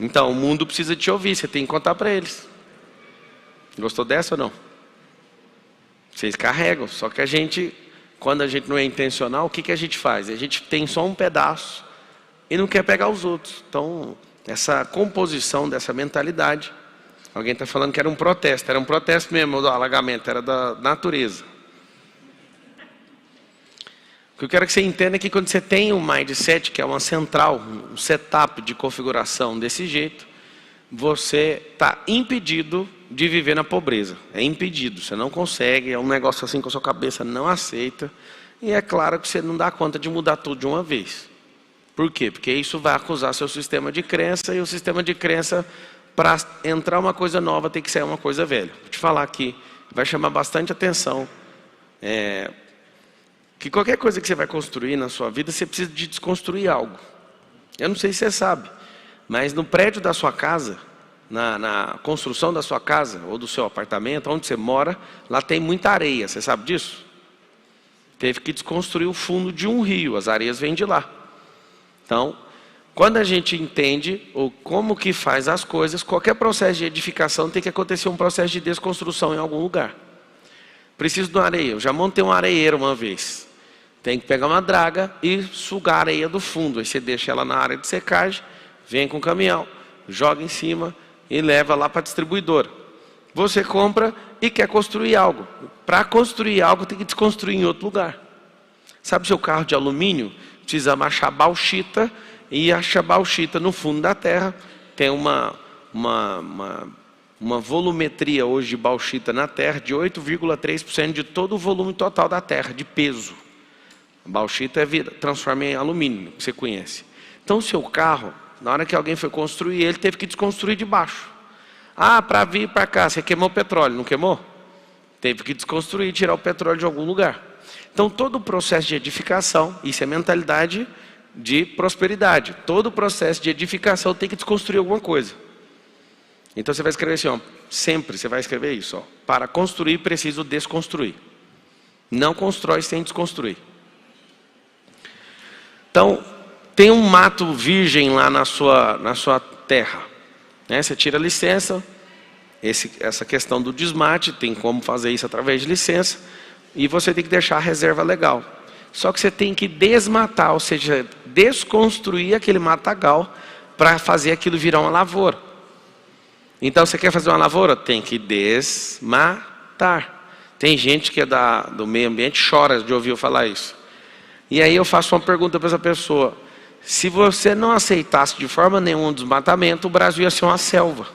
Então, o mundo precisa te ouvir, você tem que contar para eles. Gostou dessa ou não? Vocês carregam, só que a gente, quando a gente não é intencional, o que a gente faz? A gente tem só um pedaço e não quer pegar os outros. Então, essa composição dessa mentalidade, alguém está falando que era um protesto mesmo do alagamento, era da natureza. O que eu quero que você entenda é que quando você tem um mindset, que é uma central, um setup de configuração desse jeito, você está impedido de viver na pobreza. É impedido, você não consegue, é um negócio assim que a sua cabeça não aceita. E é claro que você não dá conta de mudar tudo de uma vez. Por quê? Porque isso vai acusar seu sistema de crença, e o sistema de crença, para entrar uma coisa nova, tem que ser uma coisa velha. Vou te falar aqui, vai chamar bastante atenção. Que qualquer coisa que você vai construir na sua vida, você precisa de desconstruir algo. Eu não sei se você sabe, mas no prédio da sua casa, na construção da sua casa, ou do seu apartamento, onde você mora, lá tem muita areia, você sabe disso? Teve que desconstruir o fundo de um rio, as areias vêm de lá. Então, quando a gente entende como que faz as coisas, qualquer processo de edificação tem que acontecer um processo de desconstrução em algum lugar. Preciso de uma areia, eu já montei um areeiro uma vez. Tem que pegar uma draga e sugar a areia do fundo. Aí você deixa ela na área de secagem, vem com o caminhão, joga em cima e leva lá para a distribuidora. Você compra e quer construir algo. Para construir algo tem que desconstruir em outro lugar. Sabe, seu carro de alumínio precisa achar bauxita, e achar bauxita no fundo da terra. Tem uma volumetria hoje de bauxita na terra de 8,3% de todo o volume total da terra, de peso. A bauxita transforma em alumínio, que você conhece. Então o seu carro, na hora que alguém foi construir, ele teve que desconstruir de baixo. Ah, para vir para cá, você queimou petróleo, não queimou? Teve que desconstruir, tirar o petróleo de algum lugar. Então todo o processo de edificação, isso é mentalidade de prosperidade. Todo o processo de edificação tem que desconstruir alguma coisa. Então você vai escrever assim, ó, sempre você vai escrever isso, ó, para construir preciso desconstruir. Não constrói sem desconstruir. Então, tem um mato virgem lá na sua terra, né? Você tira a licença, essa questão do desmate, tem como fazer isso através de licença, e você tem que deixar a reserva legal. Só que você tem que desmatar, ou seja, desconstruir aquele matagal para fazer aquilo virar uma lavoura. Então você quer fazer uma lavoura? Tem que desmatar. Tem gente que é do meio ambiente, chora de ouvir eu falar isso. E aí eu faço uma pergunta para essa pessoa. Se você não aceitasse de forma nenhuma o desmatamento, o Brasil ia ser uma selva.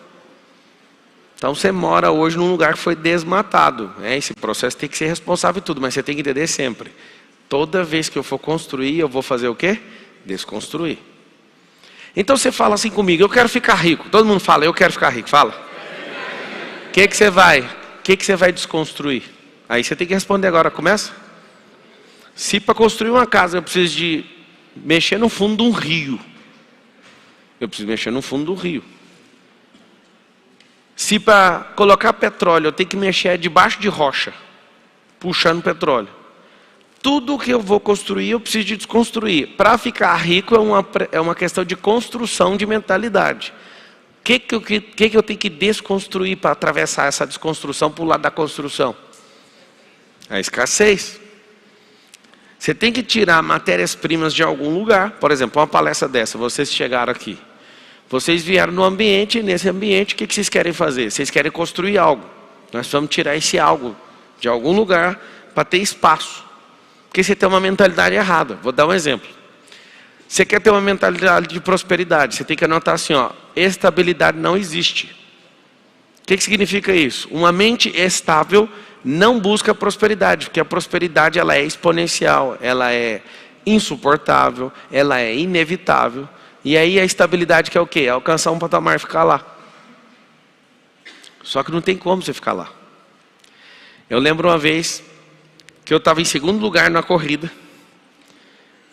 Então você mora hoje num lugar que foi desmatado. Esse processo tem que ser responsável e tudo, mas você tem que entender sempre. Toda vez que eu for construir, eu vou fazer o quê? Desconstruir. Então você fala assim comigo, eu quero ficar rico. Todo mundo fala, eu quero ficar rico. Fala. O que você vai desconstruir? Aí você tem que responder agora, começa. Se para construir uma casa eu preciso de mexer no fundo de um rio, eu preciso mexer no fundo do rio. Se para colocar petróleo eu tenho que mexer debaixo de rocha, puxando petróleo. Tudo que eu vou construir eu preciso de desconstruir. Para ficar rico é uma questão de construção de mentalidade. O que eu tenho que desconstruir para atravessar essa desconstrução para o lado da construção? A escassez. Você tem que tirar matérias-primas de algum lugar. Por exemplo, uma palestra dessa, vocês chegaram aqui. Vocês vieram no ambiente, e nesse ambiente, o que vocês querem fazer? Vocês querem construir algo. Nós vamos tirar esse algo de algum lugar para ter espaço. Porque você tem uma mentalidade errada. Vou dar um exemplo. Você quer ter uma mentalidade de prosperidade, você tem que anotar assim, ó, estabilidade não existe. O que significa isso? Uma mente estável não busca prosperidade, porque a prosperidade ela é exponencial, ela é insuportável, ela é inevitável. E aí a estabilidade que é o quê? É alcançar um patamar e ficar lá. Só que não tem como você ficar lá. Eu lembro uma vez que eu estava em segundo lugar na corrida.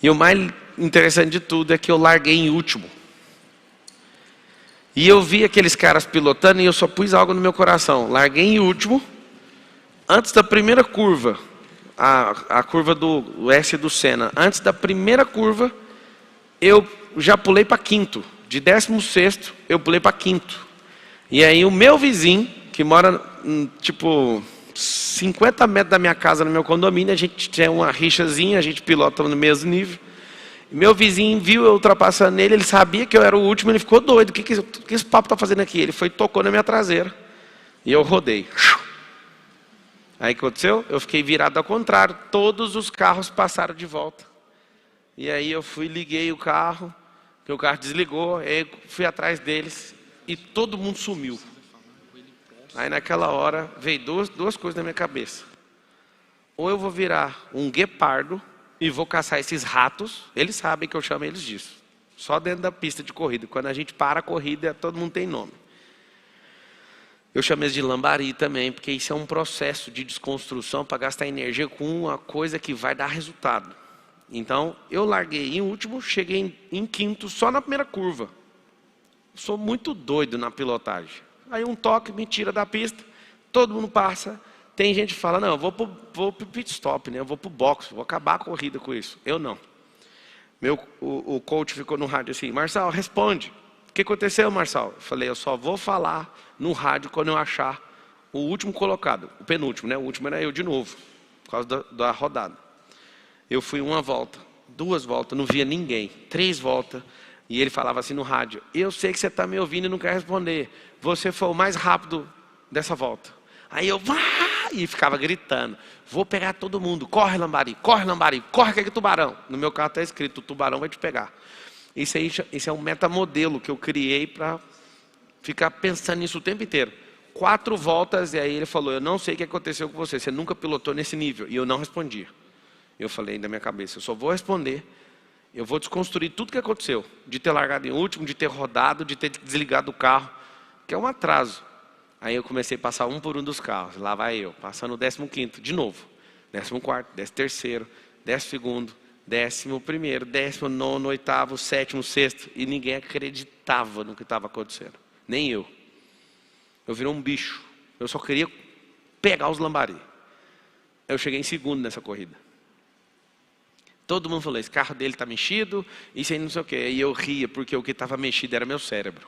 E o mais interessante de tudo é que eu larguei em último. E eu vi aqueles caras pilotando e eu só pus algo no meu coração. Larguei em último. Antes da primeira curva, a curva do S do Senna, antes da primeira curva, eu já pulei para quinto. De 16º, eu pulei para 5º. E aí o meu vizinho, que mora, tipo, 50 metros da minha casa, no meu condomínio, a gente tem uma rixazinha, a gente pilota no mesmo nível. Meu vizinho viu eu ultrapassando ele, ele sabia que eu era o último, ele ficou doido. O que esse papo está fazendo aqui? Ele foi e tocou na minha traseira. E eu rodei. Aí o que aconteceu? Eu fiquei virado ao contrário. Todos os carros passaram de volta. E aí eu fui, liguei o carro, que o carro desligou, aí fui atrás deles e todo mundo sumiu. Aí naquela hora veio duas coisas na minha cabeça. Ou eu vou virar um guepardo e vou caçar esses ratos, eles sabem que eu chamo eles disso. Só dentro da pista de corrida. Quando a gente para a corrida, todo mundo tem nome. Eu chamo eles de lambari também, porque isso é um processo de desconstrução para gastar energia com uma coisa que vai dar resultado. Então, eu larguei em último, cheguei em 5º, só na primeira curva. Sou muito doido na pilotagem. Aí um toque me tira da pista, todo mundo passa. Tem gente que fala, não, eu vou pro pit stop, né? Eu vou pro box, vou acabar a corrida com isso. Eu não. O coach ficou no rádio assim, Marçal, responde. O que aconteceu, Marçal? Eu falei, eu só vou falar no rádio quando eu achar o último colocado. O penúltimo, né? O último era eu de novo, por causa da rodada. Eu fui 1 volta, 2 voltas, não via ninguém. 3 voltas, e ele falava assim no rádio, eu sei que você está me ouvindo e não quer responder. Você foi o mais rápido dessa volta. Aí eu, e ficava gritando, vou pegar todo mundo, corre lambari, corre que é tubarão. No meu carro está escrito, o tubarão vai te pegar. Isso é um metamodelo que eu criei para ficar pensando nisso o tempo inteiro. 4 voltas, e aí ele falou, eu não sei o que aconteceu com você, você nunca pilotou nesse nível. E eu não respondia. Eu falei na minha cabeça, eu só vou responder, eu vou desconstruir tudo que aconteceu. De ter largado em último, de ter rodado, de ter desligado o carro, que é um atraso. Aí eu comecei a passar um por um dos carros. Lá vai eu, passando o 15º, de novo. 14º, 13º, 12º, 11º, 19º, 8º, 7º, 6º. E ninguém acreditava no que estava acontecendo. Nem eu. Eu virei um bicho. Eu só queria pegar os lambari. Eu cheguei em 2º nessa corrida. Todo mundo falou, esse carro dele está mexido, isso aí não sei o quê. E eu ria, porque o que estava mexido era meu cérebro.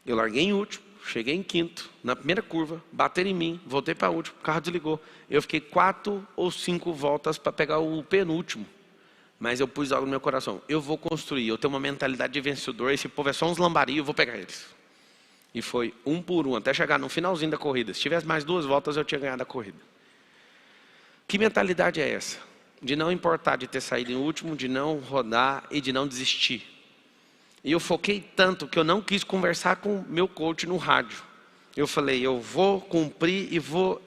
Eu larguei em último, cheguei em 5º, na primeira curva, bateram em mim, voltei para último, o carro desligou. Eu fiquei 4 ou 5 voltas para pegar o penúltimo. Mas eu pus algo no meu coração, eu vou construir, eu tenho uma mentalidade de vencedor, esse povo é só uns lambari, eu vou pegar eles. E foi 1 por 1, até chegar no finalzinho da corrida. Se tivesse mais 2 voltas, eu tinha ganhado a corrida. Que mentalidade é essa? De não importar de ter saído em último, de não rodar e de não desistir. E eu foquei tanto que eu não quis conversar com o meu coach no rádio. Eu falei, eu vou cumprir e vou...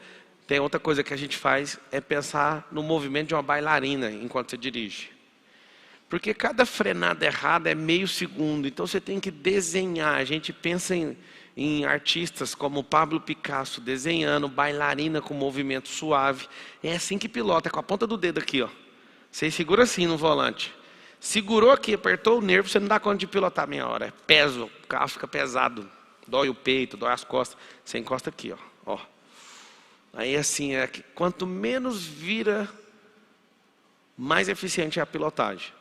Tem outra coisa que a gente faz, é pensar no movimento de uma bailarina enquanto você dirige. Porque cada frenada errada é meio segundo, então você tem que desenhar. A gente pensa em artistas como Pablo Picasso, desenhando bailarina com movimento suave. É assim que pilota, é com a ponta do dedo aqui, ó. Você segura assim no volante. Segurou aqui, apertou o nervo, você não dá conta de pilotar meia hora. É peso, o carro fica pesado. Dói o peito, dói as costas. Você encosta aqui, ó. Aí assim, quanto menos vira, mais eficiente é a pilotagem.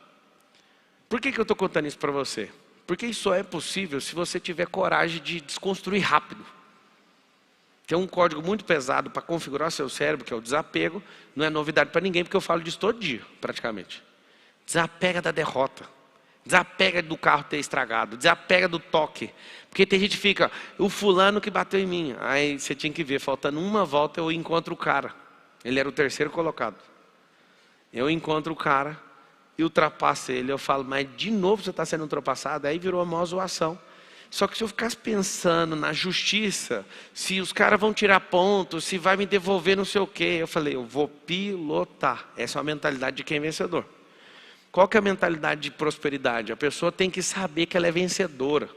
Por que eu estou contando isso para você? Porque isso só é possível se você tiver coragem de desconstruir rápido. Tem um código muito pesado para configurar seu cérebro, que é o desapego. Não é novidade para ninguém, porque eu falo disso todo dia, praticamente. Desapega da derrota. Desapega do carro ter estragado. Desapega do toque. Porque tem gente que fica, o fulano que bateu em mim. Aí você tinha que ver, faltando 1 volta eu encontro o cara. Ele era o 3º colocado. Eu encontro o cara e ultrapasso ele. Eu falo, mas de novo você está sendo ultrapassado? Aí virou a maior zoação. Só que se eu ficasse pensando na justiça, se os caras vão tirar pontos, se vai me devolver não sei o quê. Eu falei, eu vou pilotar. Essa é a mentalidade de quem é vencedor. Qual que é a mentalidade de prosperidade? A pessoa tem que saber que ela é vencedora.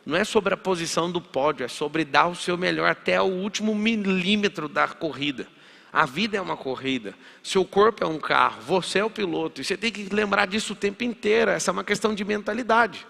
Não é sobre a posição do pódio, é sobre dar o seu melhor até o último milímetro da corrida. A vida é uma corrida, seu corpo é um carro, você é o piloto. E você tem que lembrar disso o tempo inteiro, essa é uma questão de mentalidade.